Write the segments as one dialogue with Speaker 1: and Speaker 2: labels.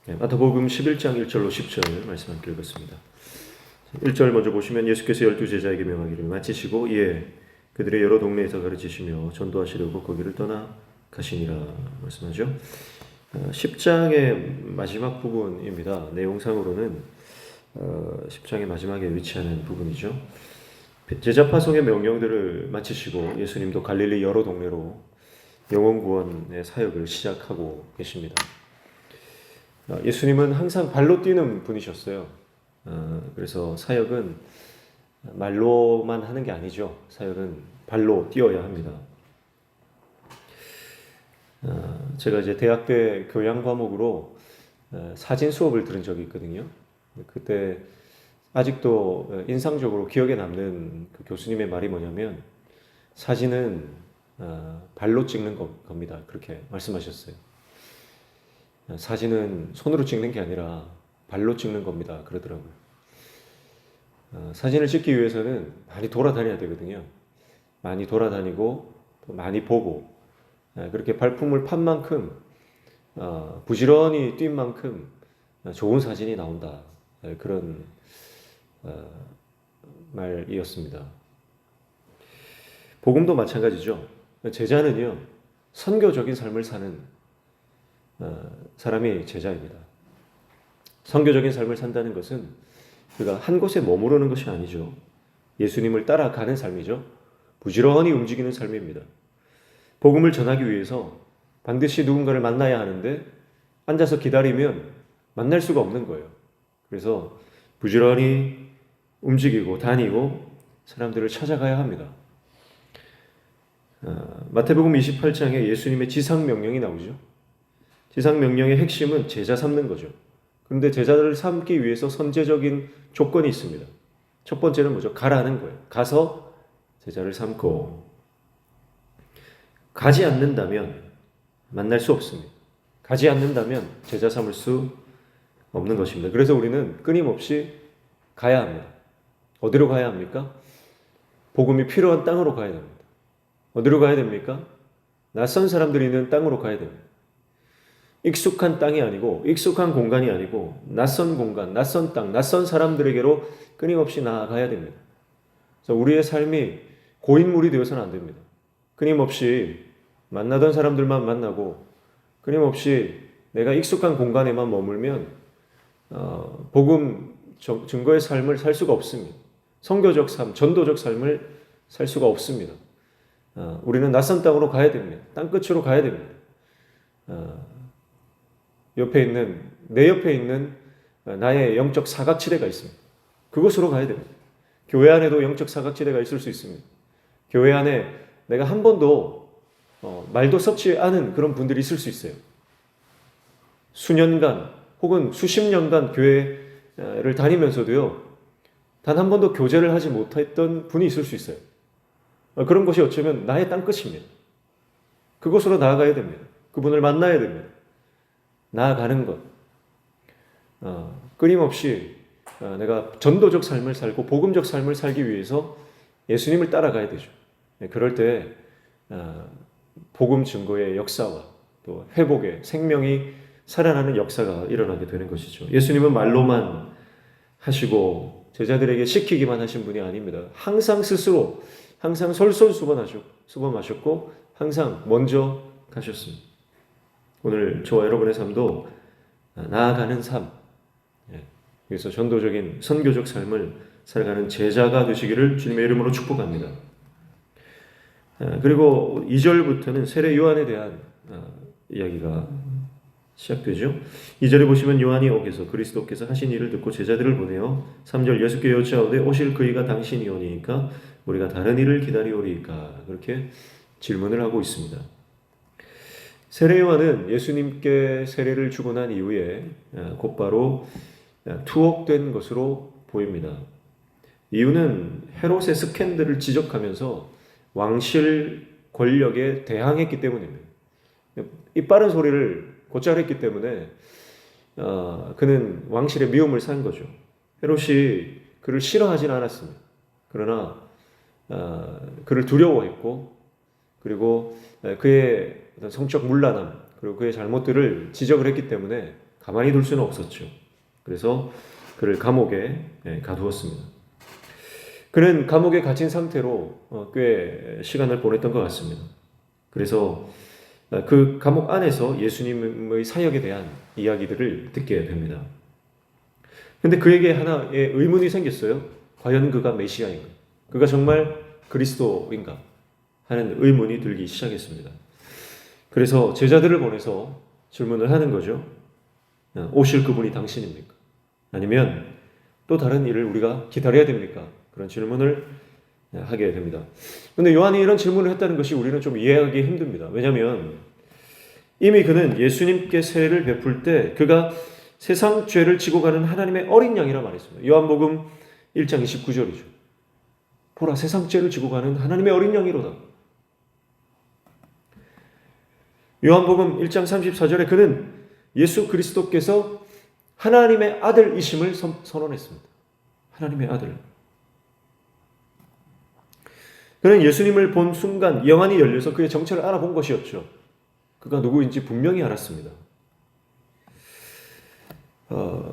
Speaker 1: 마태복음 11장 1절로 10절 말씀 함께 읽겠습니다. 1절 먼저 보시면 예수께서 12제자에게 명하기를 마치시고 이에 그들의 여러 동네에서 가르치시며 전도하시려고 거기를 떠나 가시니라 말씀하죠. 10장의 마지막 부분입니다. 내용상으로는 10장의 마지막에 위치하는 부분이죠. 제자 파송의 명령들을 마치시고 예수님도 갈릴리 여러 동네로 영혼 구원의 사역을 시작하고 계십니다. 예수님은 항상 발로 뛰는 분이셨어요. 그래서 사역은 말로만 하는 게 아니죠. 사역은 발로 뛰어야 합니다. 제가 이제 대학 때 교양 과목으로 사진 수업을 들은 적이 있거든요. 그때 아직도 인상적으로 기억에 남는 그 교수님의 말이 뭐냐면 사진은 발로 찍는 겁니다. 그렇게 말씀하셨어요. 사진은 손으로 찍는 게 아니라 발로 찍는 겁니다. 그러더라고요. 사진을 찍기 위해서는 많이 돌아다녀야 되거든요. 많이 돌아다니고 또 많이 보고 그렇게 발품을 판 만큼 부지런히 뛴 만큼 좋은 사진이 나온다. 그런 말이었습니다. 복음도 마찬가지죠. 제자는요, 선교적인 삶을 사는 사람이 제자입니다. 선교적인 삶을 산다는 것은 그가 한 곳에 머무르는 것이 아니죠. 예수님을 따라가는 삶이죠. 부지런히 움직이는 삶입니다. 복음을 전하기 위해서 반드시 누군가를 만나야 하는데 앉아서 기다리면 만날 수가 없는 거예요. 그래서 부지런히 움직이고 다니고 사람들을 찾아가야 합니다. 마태복음 28장에 예수님의 지상명령이 나오죠. 지상명령의 핵심은 제자 삼는 거죠. 그런데 제자들을 삼기 위해서 선제적인 조건이 있습니다. 첫 번째는 뭐죠? 가라는 거예요. 가서 제자를 삼고 가지 않는다면 만날 수 없습니다. 가지 않는다면 제자 삼을 수 없는 것입니다. 그래서 우리는 끊임없이 가야 합니다. 어디로 가야 합니까? 복음이 필요한 땅으로 가야 됩니다. 어디로 가야 됩니까? 낯선 사람들이 있는 땅으로 가야 됩니다. 익숙한 땅이 아니고 익숙한 공간이 아니고 낯선 공간, 낯선 땅, 낯선 사람들에게로 끊임없이 나아가야 됩니다. 그래서 우리의 삶이 고인물이 되어서는 안 됩니다. 끊임없이 만나던 사람들만 만나고 끊임없이 내가 익숙한 공간에만 머물면 복음 증거의 삶을 살 수가 없습니다. 선교적 삶, 전도적 삶을 살 수가 없습니다. 우리는 낯선 땅으로 가야 됩니다. 땅끝으로 가야 됩니다. 내 옆에 있는 나의 영적 사각지대가 있습니다. 그곳으로 가야 됩니다. 교회 안에도 영적 사각지대가 있을 수 있습니다. 교회 안에 내가 한 번도 말도 섞지 않은 그런 분들이 있을 수 있어요. 수년간 혹은 수십 년간 교회를 다니면서도요, 단 한 번도 교제를 하지 못했던 분이 있을 수 있어요. 그런 것이 어쩌면 나의 땅끝입니다. 그곳으로 나아가야 됩니다. 그분을 만나야 됩니다. 나아가는 것. 끊임없이 내가 전도적 삶을 살고 복음적 삶을 살기 위해서 예수님을 따라가야 되죠. 그럴 때 복음 증거의 역사와 또 회복의 생명이 살아나는 역사가 일어나게 되는 것이죠. 예수님은 말로만 하시고 제자들에게 시키기만 하신 분이 아닙니다. 항상 스스로 항상 솔솔수범하셨고 항상 먼저 가셨습니다. 오늘 저와 여러분의 삶도 나아가는 삶, 그래서 전도적인 선교적 삶을 살아가는 제자가 되시기를 주님의 이름으로 축복합니다. 그리고 2절부터는 세례 요한에 대한 이야기가 시작되죠. 2절에 보시면 요한이 오게서 그리스도께서 하신 일을 듣고 제자들을 보내어 3절 예수께 여짜오되 오실 그이가 당신이오니까 우리가 다른 일을 기다리오리이까 그렇게 질문을 하고 있습니다. 세례 요한은 예수님께 세례를 주고 난 이후에 곧바로 투옥된 것으로 보입니다. 이유는 헤롯의 스캔들을 지적하면서 왕실 권력에 대항했기 때문입니다. 이 빠른 소리를 곧잘 했기 때문에 그는 왕실의 미움을 산 거죠. 헤롯이 그를 싫어하지는 않았습니다. 그러나 그를 두려워했고 그리고 그의 성적 문란함 그리고 그의 잘못들을 지적을 했기 때문에 가만히 둘 수는 없었죠. 그래서 그를 감옥에 가두었습니다. 그는 감옥에 갇힌 상태로 꽤 시간을 보냈던 것 같습니다. 그래서 그 감옥 안에서 예수님의 사역에 대한 이야기들을 듣게 됩니다. 근데 그에게 하나의 의문이 생겼어요. 과연 그가 메시아인가? 그가 정말 그리스도인가? 하는 의문이 들기 시작했습니다. 그래서 제자들을 보내서 질문을 하는 거죠. 오실 그분이 당신입니까? 아니면 또 다른 일을 우리가 기다려야 됩니까? 그런 질문을 하게 됩니다. 그런데 요한이 이런 질문을 했다는 것이 우리는 좀 이해하기 힘듭니다. 왜냐하면 이미 그는 예수님께 세례를 베풀 때 그가 세상 죄를 지고 가는 하나님의 어린 양이라 말했습니다. 요한복음 1장 29절이죠. 보라, 세상 죄를 지고 가는 하나님의 어린 양이로다. 요한복음 1장 34절에 그는 예수 그리스도께서 하나님의 아들이심을 선언했습니다. 하나님의 아들. 그는 예수님을 본 순간 영안이 열려서 그의 정체를 알아본 것이었죠. 그가 누구인지 분명히 알았습니다.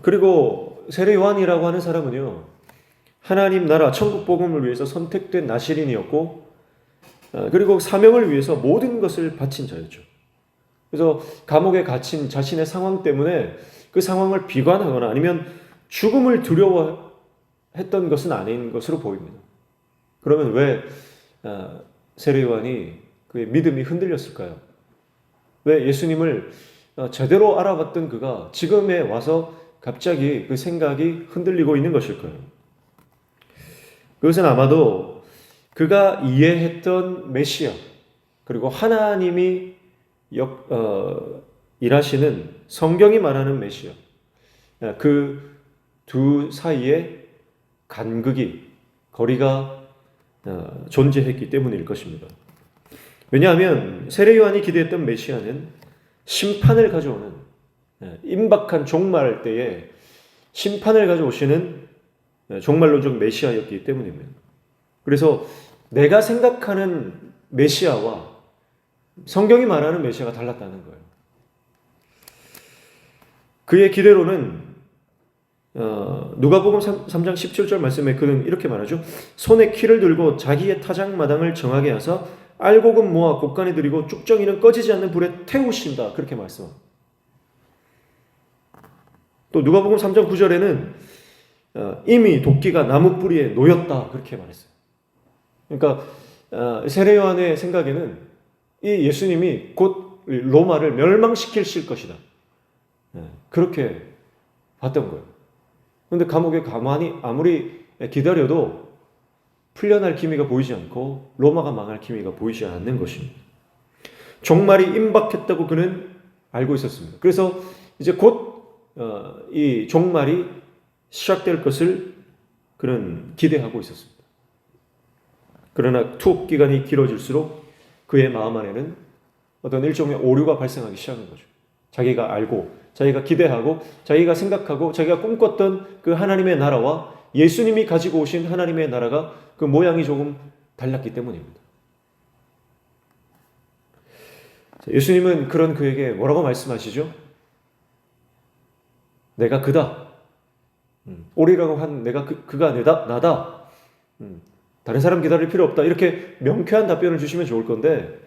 Speaker 1: 그리고 세례 요한이라고 하는 사람은요, 하나님 나라 천국 복음을 위해서 선택된 나시린이었고, 그리고 사명을 위해서 모든 것을 바친 자였죠. 그래서 감옥에 갇힌 자신의 상황 때문에 그 상황을 비관하거나 아니면 죽음을 두려워했던 것은 아닌 것으로 보입니다. 그러면 왜 세례 요한이 그의 믿음이 흔들렸을까요? 왜 예수님을 제대로 알아봤던 그가 지금에 와서 갑자기 그 생각이 흔들리고 있는 것일까요? 그것은 아마도 그가 이해했던 메시아 그리고 하나님이 일하시는 성경이 말하는 메시아 그 두 사이에 간극이 거리가 존재했기 때문일 것입니다. 왜냐하면 세례 요한이 기대했던 메시아는 심판을 가져오는 임박한 종말 때에 심판을 가져오시는 종말론적 메시아였기 때문입니다. 그래서 내가 생각하는 메시아와 성경이 말하는 메시아가 달랐다는 거예요. 그의 기대로는 누가복음 3장 17절 말씀에 그는 이렇게 말하죠. 손에 키를 들고 자기의 타작마당을 정하게 하사 알곡은 모아 곡간에 들이고 쭉정이는 꺼지지 않는 불에 태우신다. 그렇게 말씀합니다. 또 누가복음 3장 9절에는 이미 도끼가 나무 뿌리에 놓였다. 그렇게 말했어요. 그러니까 세례 요한의 생각에는 이 예수님이 곧 로마를 멸망시키실 것이다. 그렇게 봤던 거예요. 그런데 감옥에 가만히 아무리 기다려도 풀려날 기미가 보이지 않고 로마가 망할 기미가 보이지 않는 것입니다. 종말이 임박했다고 그는 알고 있었습니다. 그래서 이제 곧 이 종말이 시작될 것을 그는 기대하고 있었습니다. 그러나 투옥 기간이 길어질수록 그의 마음 안에는 어떤 일종의 오류가 발생하기 시작한 거죠. 자기가 알고 자기가 기대하고 자기가 생각하고 자기가 꿈꿨던 그 하나님의 나라와 예수님이 가지고 오신 하나님의 나라가 그 모양이 조금 달랐기 때문입니다. 예수님은 그런 그에게 뭐라고 말씀하시죠? 내가 그다. 오리라고 한 내가 그가 나다. 다른 사람 기다릴 필요 없다. 이렇게 명쾌한 답변을 주시면 좋을 건데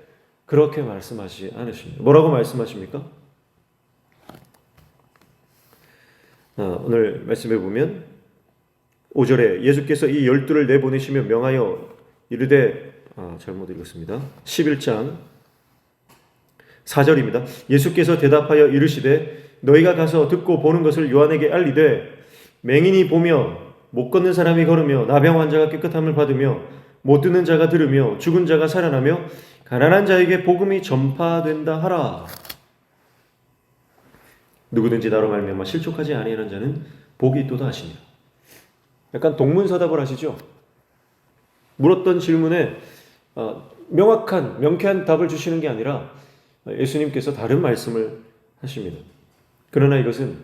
Speaker 1: 그렇게 말씀하지 않으십니다. 뭐라고 말씀하십니까? 오늘 말씀해 보면 5절에 예수께서 이 12를 내보내시며 명하여 이르되 잘못 읽었습니다. 11장 4절입니다. 예수께서 대답하여 이르시되 너희가 가서 듣고 보는 것을 요한에게 알리되 맹인이 보며 못 걷는 사람이 걸으며 나병 환자가 깨끗함을 받으며 못 듣는 자가 들으며 죽은 자가 살아나며 가난한 자에게 복음이 전파된다 하라. 누구든지 나로 말미암아 실족하지 아니하는 자는 복이 있도다 하시니라. 약간 동문서답을 하시죠. 물었던 질문에 명확한 명쾌한 답을 주시는 게 아니라 예수님께서 다른 말씀을 하십니다. 그러나 이것은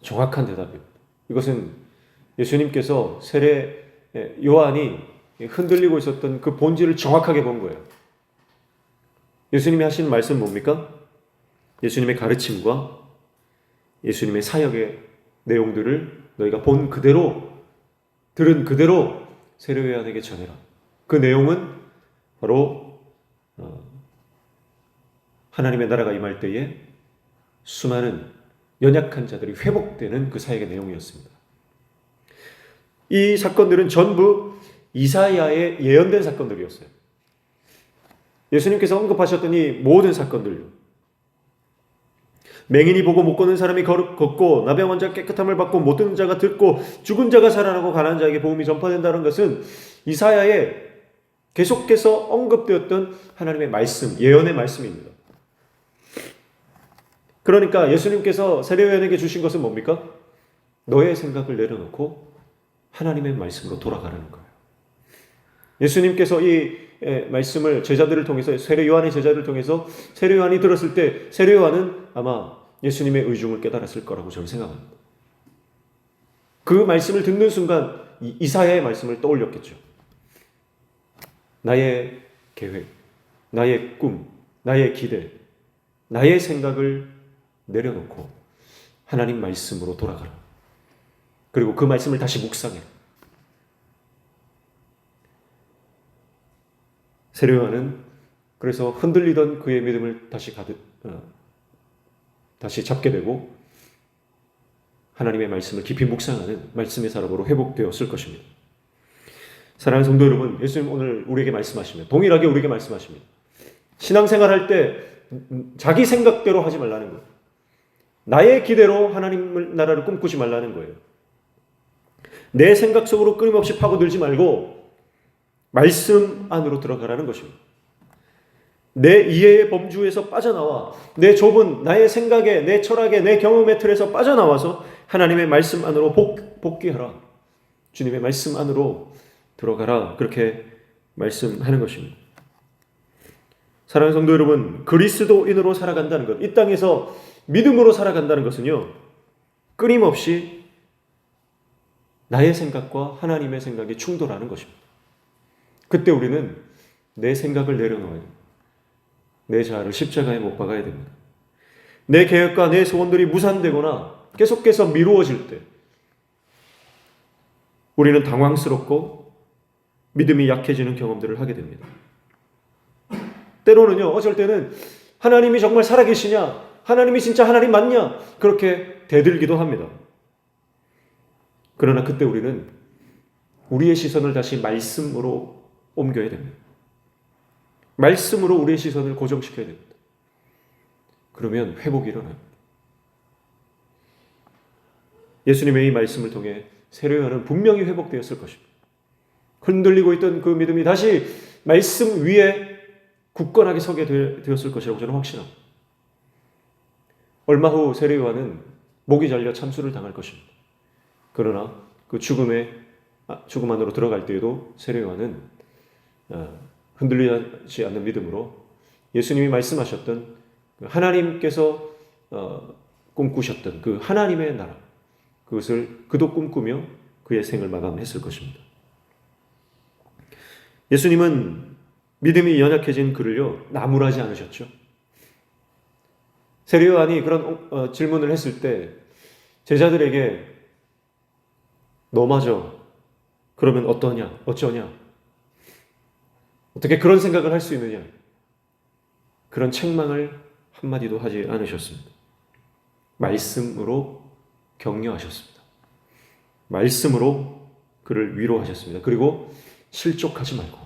Speaker 1: 정확한 대답입니다. 이것은 예수님께서 세례 요한이 흔들리고 있었던 그 본질을 정확하게 본 거예요. 예수님이 하신 말씀 뭡니까? 예수님의 가르침과 예수님의 사역의 내용들을 너희가 본 그대로, 들은 그대로 세례요한에게 전해라. 그 내용은 바로 하나님의 나라가 임할 때에 수많은 연약한 자들이 회복되는 그 사역의 내용이었습니다. 이 사건들은 전부 이사야의 예언된 사건들이었어요. 예수님께서 언급하셨던 이 모든 사건들요. 맹인이 보고 못 걷는 사람이 걷고 나병 환자 깨끗함을 받고 못 듣는 자가 듣고 죽은 자가 살아나고 가난한 자에게 복음이 전파된다는 것은 이사야의 계속해서 언급되었던 하나님의 말씀, 예언의 말씀입니다. 그러니까 예수님께서 세례요한에게 주신 것은 뭡니까? 너의 생각을 내려놓고 하나님의 말씀으로 돌아가라는 거예요. 예수님께서 이 말씀을 제자들을 통해서, 세례요한의 제자들을 통해서 세례요한이 들었을 때 세례요한은 아마 예수님의 의중을 깨달았을 거라고 저는 생각합니다. 그 말씀을 듣는 순간 이사야의 말씀을 떠올렸겠죠. 나의 계획, 나의 꿈, 나의 기대, 나의 생각을 내려놓고 하나님 말씀으로 돌아가라. 그리고 그 말씀을 다시 묵상해. 세례요한은 그래서 흔들리던 그의 믿음을 다시 잡게 되고 하나님의 말씀을 깊이 묵상하는 말씀의 사람으로 회복되었을 것입니다. 사랑하는 성도 여러분, 예수님 오늘 우리에게 말씀하시면 동일하게 우리에게 말씀하십니다. 신앙생활할 때 자기 생각대로 하지 말라는 거예요. 나의 기대로 하나님 나라를 꿈꾸지 말라는 거예요. 내 생각 속으로 끊임없이 파고들지 말고 말씀 안으로 들어가라는 것입니다. 내 이해의 범주에서 빠져나와 내 좁은 나의 생각에, 내 철학에, 내 경험의 틀에서 빠져나와서 하나님의 말씀 안으로 복귀하라. 주님의 말씀 안으로 들어가라. 그렇게 말씀하는 것입니다. 사랑하는 성도 여러분, 그리스도인으로 살아간다는 것, 이 땅에서 믿음으로 살아간다는 것은요, 끊임없이 나의 생각과 하나님의 생각이 충돌하는 것입니다. 그때 우리는 내 생각을 내려놓아야 됩니다. 내 자아를 십자가에 못 박아야 됩니다. 내 계획과 내 소원들이 무산되거나 계속해서 미루어질 때 우리는 당황스럽고 믿음이 약해지는 경험들을 하게 됩니다. 때로는요, 어쩔 때는 하나님이 정말 살아계시냐? 하나님이 진짜 하나님 맞냐? 그렇게 대들기도 합니다. 그러나 그때 우리는 우리의 시선을 다시 말씀으로 옮겨야 됩니다. 말씀으로 우리의 시선을 고정시켜야 됩니다. 그러면 회복이 일어나요. 예수님의 이 말씀을 통해 세례요한은 분명히 회복되었을 것입니다. 흔들리고 있던 그 믿음이 다시 말씀 위에 굳건하게 서게 되었을 것이라고 저는 확신합니다. 얼마 후 세례요한은 목이 잘려 참수를 당할 것입니다. 그러나 그 죽음 안으로 들어갈 때에도 세례요한은 흔들리지 않는 믿음으로 예수님이 말씀하셨던 하나님께서 꿈꾸셨던 그 하나님의 나라, 그것을 그도 꿈꾸며 그의 생을 마감했을 것입니다. 예수님은 믿음이 연약해진 그를요, 나무라지 않으셨죠. 세례요한이 그런 질문을 했을 때 제자들에게 너마저 그러면 어떠냐, 어쩌냐, 어떻게 그런 생각을 할 수 있느냐, 그런 책망을 한마디도 하지 않으셨습니다. 말씀으로 격려하셨습니다. 말씀으로 그를 위로하셨습니다. 그리고 실족하지 말고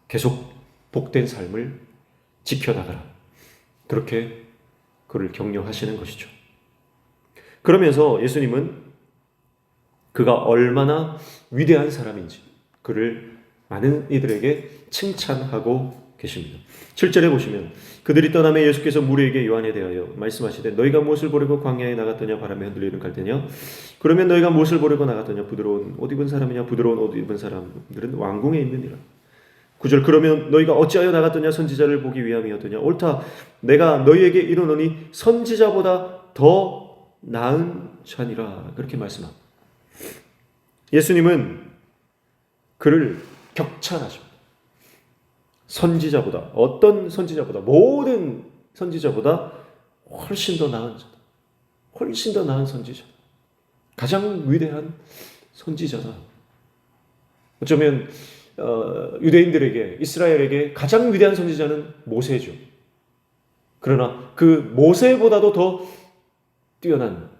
Speaker 1: 계속 복된 삶을 지켜나가라. 그렇게 그를 격려하시는 것이죠. 그러면서 예수님은 그가 얼마나 위대한 사람인지 그를 많은 이들에게 칭찬하고 계십니다. 7절에 보시면 그들이 떠나며 예수께서 무리에게 요한에 대하여 말씀하시되 너희가 무엇을 보려고 광야에 나갔더냐, 바람에 흔들리는 갈대냐? 그러면 너희가 무엇을 보려고 나갔더냐? 부드러운 옷 입은 사람이냐? 부드러운 옷 입은 사람들은 왕궁에 있느니라. 9절 그러면 너희가 어찌하여 나갔더냐? 선지자를 보기 위함이었더냐? 옳다, 내가 너희에게 이르노니 선지자보다 더 나은 자니라. 그렇게 말씀합니다. 예수님은 그를 격찬하십니다. 선지자보다, 어떤 선지자보다, 모든 선지자보다 훨씬 더 나은 자다. 훨씬 더 나은 선지자. 가장 위대한 선지자다. 어쩌면 유대인들에게, 이스라엘에게 가장 위대한 선지자는 모세죠. 그러나 그 모세보다도 더 뛰어난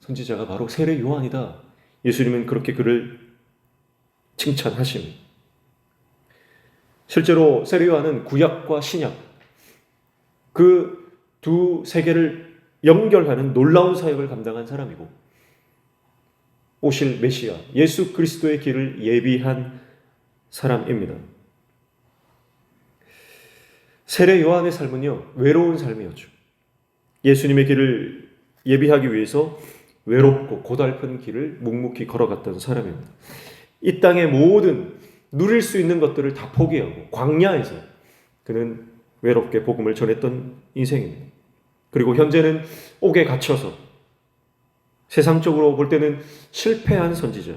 Speaker 1: 선지자가 바로 세례 요한이다. 예수님은 그렇게 그를 칭찬하십니다. 실제로 세례 요한은 구약과 신약 그 두 세계를 연결하는 놀라운 사역을 감당한 사람이고 오실 메시아 예수 그리스도의 길을 예비한 사람입니다. 세례 요한의 삶은요, 외로운 삶이었죠. 예수님의 길을 예비하기 위해서 외롭고 고달픈 길을 묵묵히 걸어갔던 사람입니다. 이 땅의 모든 누릴 수 있는 것들을 다 포기하고 광야에서 그는 외롭게 복음을 전했던 인생입니다. 그리고 현재는 옥에 갇혀서 세상적으로 볼 때는 실패한 선지자.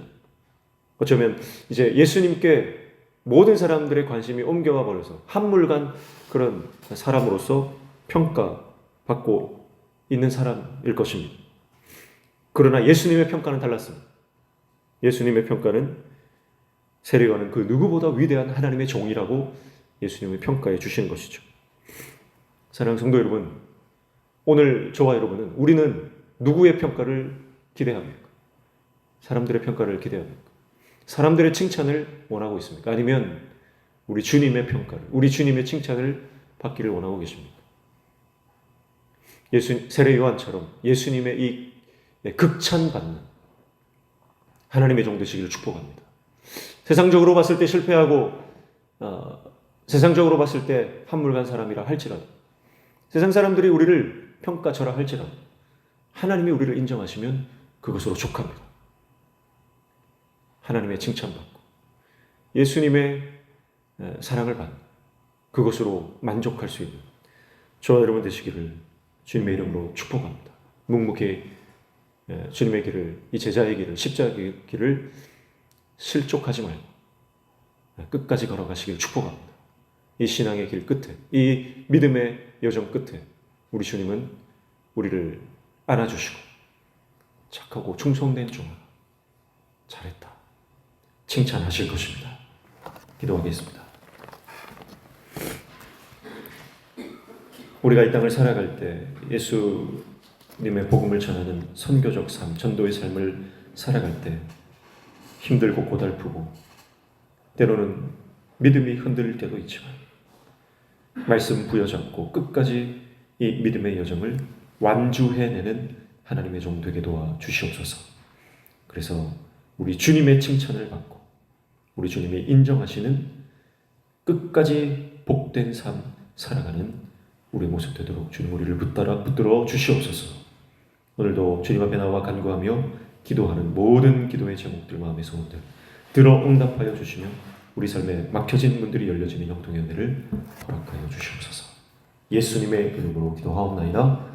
Speaker 1: 어쩌면 이제 예수님께 모든 사람들의 관심이 옮겨와 버려서 한물간 그런 사람으로서 평가받고 있는 사람일 것입니다. 그러나 예수님의 평가는 달랐습니다. 예수님의 평가는 세례 요한은 그 누구보다 위대한 하나님의 종이라고 예수님의 평가해 주시는 것이죠. 사랑하는 성도 여러분, 오늘 저와 여러분은 우리는 누구의 평가를 기대합니까? 사람들의 평가를 기대합니까? 사람들의 칭찬을 원하고 있습니까? 아니면 우리 주님의 평가를, 우리 주님의 칭찬을 받기를 원하고 계십니까? 세례 요한처럼 예수님의 이 극찬받는 하나님의 종 되시기를 축복합니다. 세상적으로 봤을 때 실패하고 세상적으로 봤을 때 한물간 사람이라 할지라도 세상 사람들이 우리를 평가처라 할지라도 하나님이 우리를 인정하시면 그것으로 족합니다. 하나님의 칭찬받고 예수님의 사랑을 받는 그것으로 만족할 수 있는 저와 여러분 되시기를 주님의 이름으로 축복합니다. 묵묵히 주님의 길을, 이 제자의 길을, 십자가의 길을 실족하지 말고 끝까지 걸어가시길 축복합니다. 이 신앙의 길 끝에, 이 믿음의 여정 끝에 우리 주님은 우리를 안아주시고 착하고 충성된 종아 잘했다 칭찬하실 것입니다. 기도하겠습니다. 우리가 이 땅을 살아갈 때 예수님의 복음을 전하는 선교적 삶, 전도의 삶을 살아갈 때 힘들고 고달프고 때로는 믿음이 흔들릴 때도 있지만 말씀 부여잡고 끝까지 이 믿음의 여정을 완주해내는 하나님의 종 되게 도와 주시옵소서. 그래서 우리 주님의 칭찬을 받고 우리 주님이 인정하시는 끝까지 복된 삶 살아가는 우리 모습 되도록 주님 우리를 붙들어 주시옵소서. 오늘도 주님 앞에 나와 간구하며 기도하는 모든 기도의 제목들, 마음의 소원들 들어 응답하여 주시며 우리 삶에 막혀진 문들이 열려지는 형통의 은혜를 허락하여 주시옵소서. 예수님의 이름으로 기도하옵나이다.